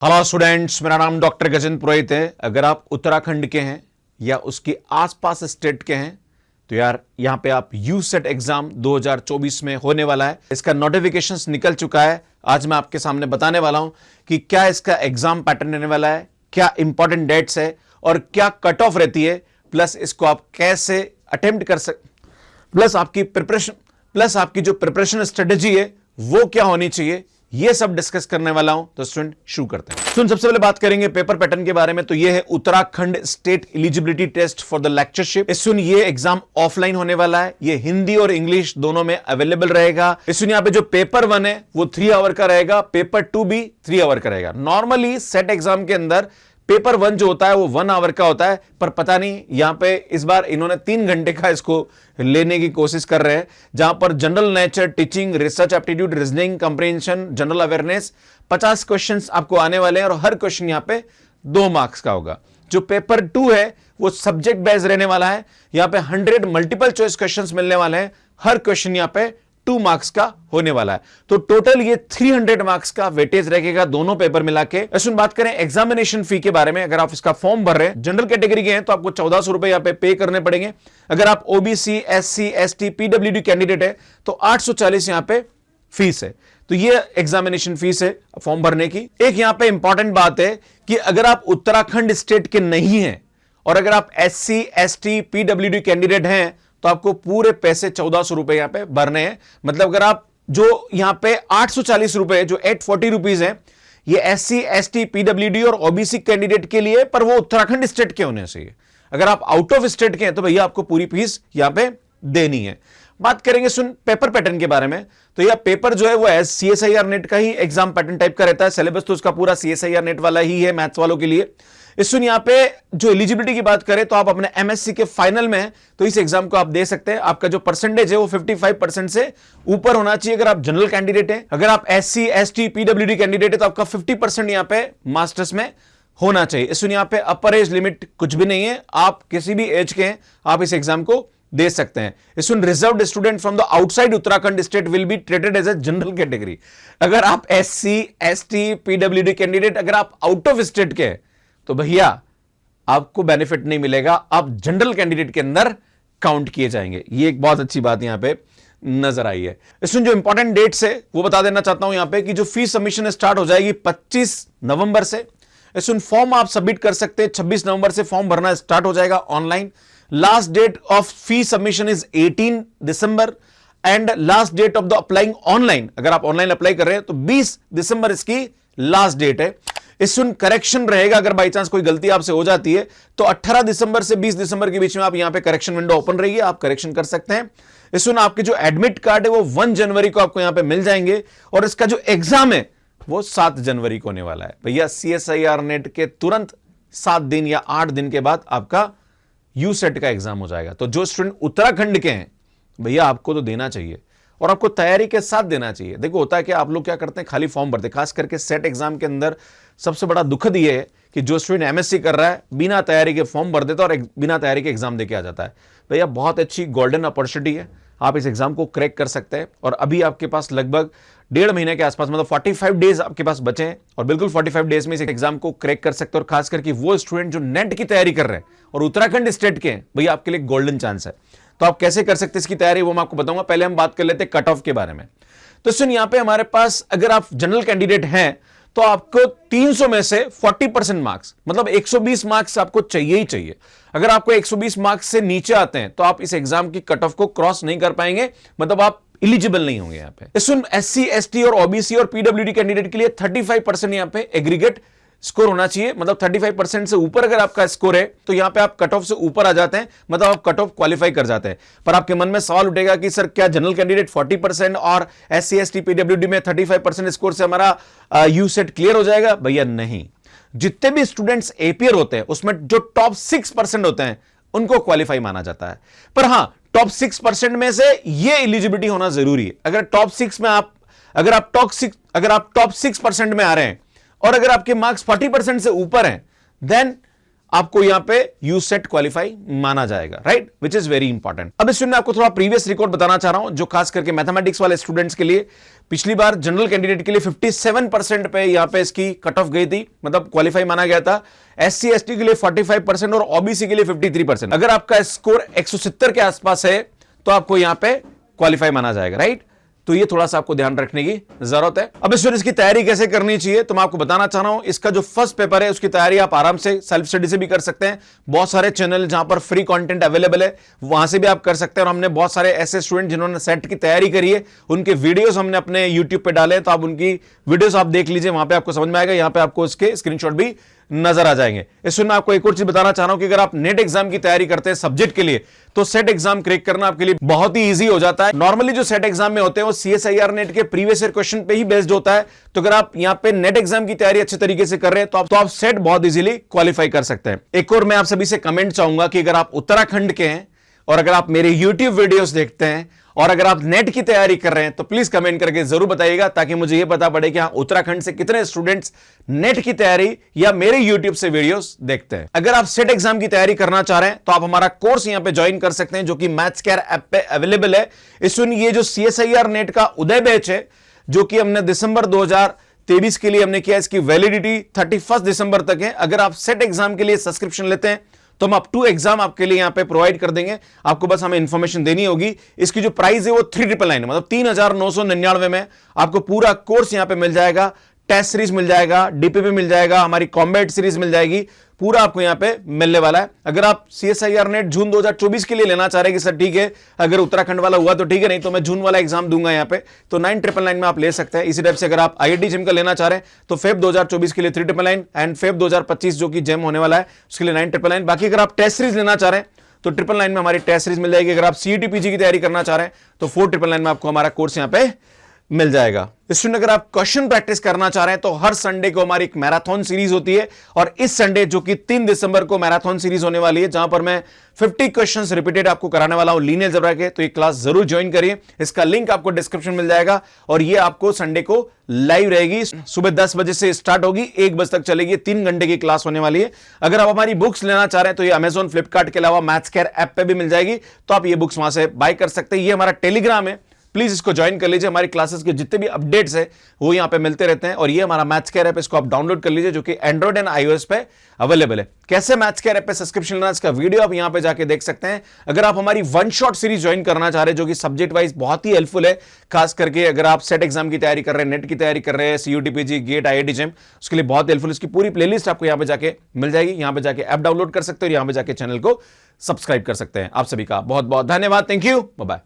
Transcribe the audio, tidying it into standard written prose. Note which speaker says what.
Speaker 1: Hello students, मेरा नाम doctor Gajendra पुरोहित है। अगर आप उत्तराखंड के हैं या उसके आसपास स्टेट के हैं तो यार यहां पे आप यूसेट एग्जाम 2024 में होने वाला है। इसका नोटिफिकेशंस निकल चुका है। आज मैं आपके सामने बताने वाला हूं कि क्या इसका एग्जाम पैटर्न रहने वाला है, क्या इंपॉर्टेंट डेट्स है और क्या कट ऑफ रहती है, प्लस इसको आप कैसे अटेम्प्ट कर सकते, प्लस आपकी जो प्रिपरेशन स्ट्रेटेजी है वो क्या होनी चाहिए, ये सब डिस्कस करने वाला हूं। तो स्टूडेंट शुरू करते हैं। सबसे पहले बात करेंगे पेपर पैटर्न के बारे में। तो ये है Uttarakhand state eligibility test for the lectureship. ये एग्जाम ऑफलाइन होने वाला है। ये हिंदी और इंग्लिश दोनों में अवेलेबल रहेगा। यहां पे जो पेपर 1 है वो 3 आवर का रहेगा, पेपर 2 भी 3 आवर का रहेगा। नॉर्मली सेट एग्जाम के अंदर पेपर 1 जो होता है वो 1 आवर का होता है, पर पता नहीं यहां पे इस बार इन्होंने 3 घंटे का इसको लेने की कोशिश कर रहे हैं, जहां पर general nature, teaching, research aptitude, reasoning comprehension, general awareness 50 questions आपको आने वाले हैं और हर क्वेश्चन यहां पे 2 मार्क्स का होगा। जो पेपर 2 है वो सब्जेक्ट बेस्ड रहने वाला है। यहां पे 100 मल्टीपल चॉइस क्वेश्चंस मिलने वाले हैं। हर क्वेश्चन यहां पे 2 मार्क्स का होने वाला है। तो टोटल ये 300 मार्क्स का वेटेज रहेगा दोनों पेपर मिला के। बात करें एग्जामिनेशन फी के बारे में, अगर आप इसका फॉर्म भर रहे हैं, जनरल कैटेगरी के हैं तो आपको 1400 रुपए यहां पे करने पड़ेंगे। अगर आप OBC, SC, ST, PWD candidate है तो 840 यहां पे फीस है। तो ये एग्जामिनेशन फीस है फॉर्म भरने की। एक यहां पे इंपॉर्टेंट बात है कि अगर आप उत्तराखंड स्टेट के नहीं हैं और अगर आप एससी, एसटी, पीडब्ल्यूडी कैंडिडेट हैं तो आपको पूरे पैसे 1400 रुपए यहां पे भरने हैं। मतलब अगर आप जो यहां पे 840 रुपए जो 840 रुपीज है, ये एससी, एसटी, पीडब्ल्यूडी और ओबीसी कैंडिडेट के लिए, पर वो उत्तराखंड स्टेट के होने चाहिए। अगर आप आउट ऑफ स्टेट के हैं तो भैया आपको पूरी फीस यहां पे देनी है। बात करेंगे पेपर पैटर्न के बारे में। तो यह पेपर जो है वो सीएसआईआर नेट का ही एग्जाम पैटर्न टाइप का रहता है। सिलेबस तो उसका पूरा सीएसआईआर नेट वाला ही है मैथ्स वालों के लिए। यहां पे जो एलिजिबिलिटी की बात करें तो आप अपने एमएससी के फाइनल में हैं तो इस एग्जाम को आप दे सकते हैं। आपका जो परसेंटेज है वो 55% से ऊपर होना चाहिए अगर आप जनरल कैंडिडेट हैं। अगर आप एससी, एसटी, पीडब्ल्यूडी कैंडिडेट है तो आपका 50% यहां पे मास्टर्स में होना चाहिए। यहां पे अपर एज लिमिट कुछ भी नहीं है, आप किसी भी एज के हैं आप इस एग्जाम को दे सकते हैं। Reserved student from the outside Uttarakhand state will be treated as a general category. अगर आप एससी, एसटी, पीडब्ल्यूडी कैंडिडेट अगर आप आउट ऑफ स्टेट के तो भैया आपको बेनिफिट नहीं मिलेगा, आप जनरल कैंडिडेट के अंदर काउंट किए जाएंगे। ये एक बहुत अच्छी बात यहां पे नजर आई है। इसमें जो इंपॉर्टेंट डेट्स है वो बता देना चाहता हूं यहां पे कि जो फीस सबमिशन स्टार्ट हो जाएगी 25 नवंबर से। इसमें फॉर्म आप सबमिट कर सकते हैं 26 नवंबर से फॉर्म भरना स्टार्ट हो जाएगा online. Last date of fee submission is 18 December and last date of the applying online, अगर आप ऑनलाइन अप्लाई कर रहे हैं तो 20 दिसंबर इसकी लास्ट डेट है। करेक्शन रहेगा, अगर बाई चांस कोई गलती आपसे हो जाती है तो 18 दिसंबर से 20 दिसंबर के बीच में आप यहां पे करेक्शन विंडो ओपन रहेगी, आप करेक्शन कर सकते हैं। आपके जो एडमिट कार्ड है वो 1 जनवरी को आपको यहां पे मिल जाएंगे और इसका जो एग्जाम है वो 7 जनवरी को होने वाला है। भैया सीएसआईआर नेट के तुरंत 7 दिन या 8 दिन के बाद आपका यूसेट का एग्जाम हो जाएगा। तो जो स्टूडेंट उत्तराखंड के हैं भैया आपको तो देना चाहिए और आपको तैयारी के साथ देना चाहिए। देखो होता है कि आप लोग क्या करते हैं, खाली फॉर्म भरते हैं। खास करके सेट एग्जाम के अंदर सबसे बड़ा दुखद ये है कि जो स्टूडेंट एमएससी कर रहा है बिना तैयारी के फॉर्म भर देता है और बिना तैयारी के एग्जाम देके आ जाता है। भैया बहुत अच्छी गोल्डन अपॉर्चुनिटी है, आप इस एग्जाम को क्रैक कर सकते हैं। और अभी आपके पास लगभग 1.5 महीने के आसपास, मतलब 45 डेज आपके पास बचे हैं और बिल्कुल 45 डेज में इस एग्जाम को क्रैक कर सकते हैं। और खास करके वो स्टूडेंट जो नेट की तैयारी कर रहे हैं और उत्तराखंड स्टेट के हैं, भैया आपके लिए गोल्डन चांस है। तो आप कैसे कर सकते हैं इसकी तैयारी वो मैं आपको बताऊंगा। पहले हम बात कर लेते हैं कट ऑफ के बारे में। तो यहां पे हमारे पास अगर आप जनरल कैंडिडेट हैं तो आपको 300 में से 40% मार्क्स, मतलब 120 मार्क्स आपको चाहिए ही चाहिए। अगर आपको 120 मार्क्स से नीचे आते हैं तो आप इस एग्जाम की कट ऑफ को क्रॉस नहीं कर पाएंगे, मतलब आप एलिजिबल नहीं होंगे यहां पे। एससी, एसटी और ओबीसी और पीडब्ल्यूडी कैंडिडेट के लिए 35% यहां पे एग्रीगेट स्कोर होना चाहिए। मतलब 35% से ऊपर अगर आपका स्कोर है तो यहां पे आप कट ऑफ से ऊपर आ जाते हैं, मतलब आप कट ऑफ क्वालिफाई कर जाते हैं। पर आपके मन में सवाल उठेगा कि सर क्या जनरल कैंडिडेट 40% और एससी, एसटी, पीडब्ल्यूडी में 35% स्कोर से हमारा यूसेट क्लियर हो जाएगा? भैया नहीं, जितने भी स्टूडेंट्स एपीयर होते हैं उसमें जो टॉप 6% होते हैं उनको क्वालिफाई माना जाता है। पर हां, टॉप 6% में से ये एलिजिबिलिटी होना जरूरी है। अगर टॉप 6 में अगर आप टॉप 6% में आ रहे हैं और अगर आपके मार्क्स 40% से ऊपर हैं, देन आपको यहां पे यूसेट क्वालिफाई माना जाएगा, right, which is very important. अब इसमें आपको थोड़ा प्रीवियस रिकॉर्ड बताना चाह रहा हूं, जो खास करके मैथमेटिक्स वाले स्टूडेंट्स के लिए पिछली बार जनरल कैंडिडेट के लिए 57% पे यहां पे इसकी कट ऑफ गई थी, मतलब क्वालिफाई माना गया था। SC ST के लिए 45% और OBC के लिए 53%। अगर आपका स्कोर 170 के आसपास है तो आपको यहां पे क्वालिफाई माना जाएगा, राइट। तो ये थोड़ा सा आपको ध्यान रखने की जरूरत है। अब इसकी तैयारी कैसे करनी चाहिए तो मैं आपको बताना चाह रहा हूं। इसका जो फर्स्ट पेपर है उसकी तैयारी आप आराम से सेल्फ स्टडी से भी कर सकते हैं। बहुत सारे चैनल जहां पर फ्री कंटेंट अवेलेबल है वहां से भी आप कर सकते हैं। और हमने बहुत सारे ऐसे स्टूडेंट जिन्होंने सेट की तैयारी करी है उनके वीडियोस हमने अपने यूट्यूब पे डाले हैं, तो आप उनकी वीडियोस आप देख लीजिए, वहां पे आपको समझ में आएगा। यहां पे आपको इसके स्क्रीनशॉट भी नजर आ जाएंगे। इसमें मैं आपको एक और चीज बताना चाह रहा हूं कि अगर आप नेट एग्जाम की तैयारी करते हैं सब्जेक्ट के लिए तो सेट एग्जाम क्रैक करना आपके लिए बहुत ही इजी हो जाता है। नॉर्मली जो सेट एग्जाम में होते हैं वो CSIR नेट के प्रीवियस ईयर क्वेश्चन पे ही बेस्ड होता है। तो अगर आप यहां पे नेट एग्जाम की तैयारी अच्छे तरीके से कर रहे हैं तो आप सेट बहुत इजीली क्वालिफाई कर सकते हैं। एक और मैं आप सभी से कमेंट चाहूंगा कि अगर आप उत्तराखंड के हैं और अगर आप मेरे YouTube वीडियोस देखते हैं और अगर आप नेट की तैयारी कर रहे हैं तो प्लीज कमेंट करके जरूर बताइएगा, ताकि मुझे यह पता पड़े कि हाँ उत्तराखंड से कितने स्टूडेंट्स नेट की तैयारी या मेरे यूट्यूब से वीडियोस देखते हैं। अगर आप सेट एग्जाम की तैयारी करना चाह रहे हैं तो आप हमारा कोर्स यहां पे ज्वाइन कर सकते हैं जो कि मैथ्स केयर ऐप पे अवेलेबल है। इसमें ये जो CSIR नेट का उदय बैच है जो कि हमने दिसंबर 2023 के लिए हमने किया, इसकी वैलिडिटी 31 दिसंबर तक है। अगर आप सेट एग्जाम के लिए सब्सक्रिप्शन लेते हैं तो हम अप टू एग्जाम आपके लिए यहां पे प्रोवाइड कर देंगे। आपको बस हमें इंफॉर्मेशन देनी होगी। इसकी जो प्राइस है वो 3999 मतलब 3999 में आपको पूरा कोर्स यहां पे मिल जाएगा। टेस्ट सीरीज मिल जाएगा, DPP मिल जाएगा, हमारी कॉम्बैट सीरीज मिल जाएगी, पूरा आपको यहां पे मिलने वाला है। अगर आप CSIR नेट जून 2024 के लिए लेना चाह रहे हैं कि सर ठीक है अगर उत्तराखंड वाला हुआ तो ठीक है, नहीं तो मैं जून वाला एग्जाम दूंगा यहां पे, तो 9999 में आप ले सकते हैं। इसी टाइप से अगर आप IIT जेम का लेना चाह रहे हैं तो फेब 2024 के लिए 3999 एंड फेब 2025 जो कि जेम होने वाला है उसके लिए 9999। बाकी अगर आप टेस्ट सीरीज लेना चाह रहे हैं तो 999 में हमारी टेस्ट सीरीज मिल जाएगी। अगर आप CET PG की तैयारी करना चाह रहे हैं तो 4999 में आपको हमारा कोर्स यहां पे मिल जाएगा। स्टूडेंट अगर आप क्वेश्चन प्रैक्टिस करना चाह रहे हैं तो हर संडे को हमारी एक मैराथन सीरीज होती है और इस संडे जो कि 3 दिसंबर को मैराथन सीरीज होने वाली है जहां पर मैं 50 क्वेश्चंस रिपीटेड आपको कराने वाला हूं लीनियर अलजेब्रा के। तो ये क्लास जरूर ज्वाइन करिए, इसका लिंक आपको डिस्क्रिप्शन मिल जाएगा और ये आपको संडे को लाइव रहेगी। सुबह 10 बजे से स्टार्ट होगी, 1 बजे तक चलेगी, 3 घंटे की क्लास होने वाली है। अगर आप हमारी बुक्स लेना चाह रहे हैं तो ये अमेजॉन फ्लिपकार्ट के अलावा मैथ्स केयर ऐप पे भी मिल जाएगी, तो आप ये बुक्स वहां से बाय कर सकते हैं। ये हमारा टेलीग्राम है, प्लीज इसको ज्वाइन कर लीजिए। हमारी क्लासेस के जितने भी अपडेट्स है वो यहां पे मिलते रहते हैं। और ये हमारा मैथ्स केयर ऐप, इसको आप डाउनलोड कर लीजिए जो कि एंड्रॉइड एंड iOS पे अवेलेबल है। कैसे मैथ्स केयर ऐप पे सब्सक्रिप्शन लेना इसका वीडियो आप यहां पे जाके देख सकते हैं। अगर आप हमारी वन शॉट सीरीज ज्वाइन करना चाह रहे हैं जो कि सब्जेक्ट वाइज बहुत ही हेल्पफुल है, खास करके अगर आप सेट एग्जाम की तैयारी कर रहे हैं, नेट की तैयारी कर रहे हैं, CUT PG GATE IIT JAM, उसके लिए बहुत हेल्पफुल। इसकी पूरी प्लेलिस्ट आपको यहां पे जाके मिल जाएगी। यहां पे जाके ऐप डाउनलोड कर सकते हो और यहां पे जाके चैनल को सब्सक्राइब कर सकते हैं। आप सभी का बहुत बहुत धन्यवाद। Thank you, bye bye.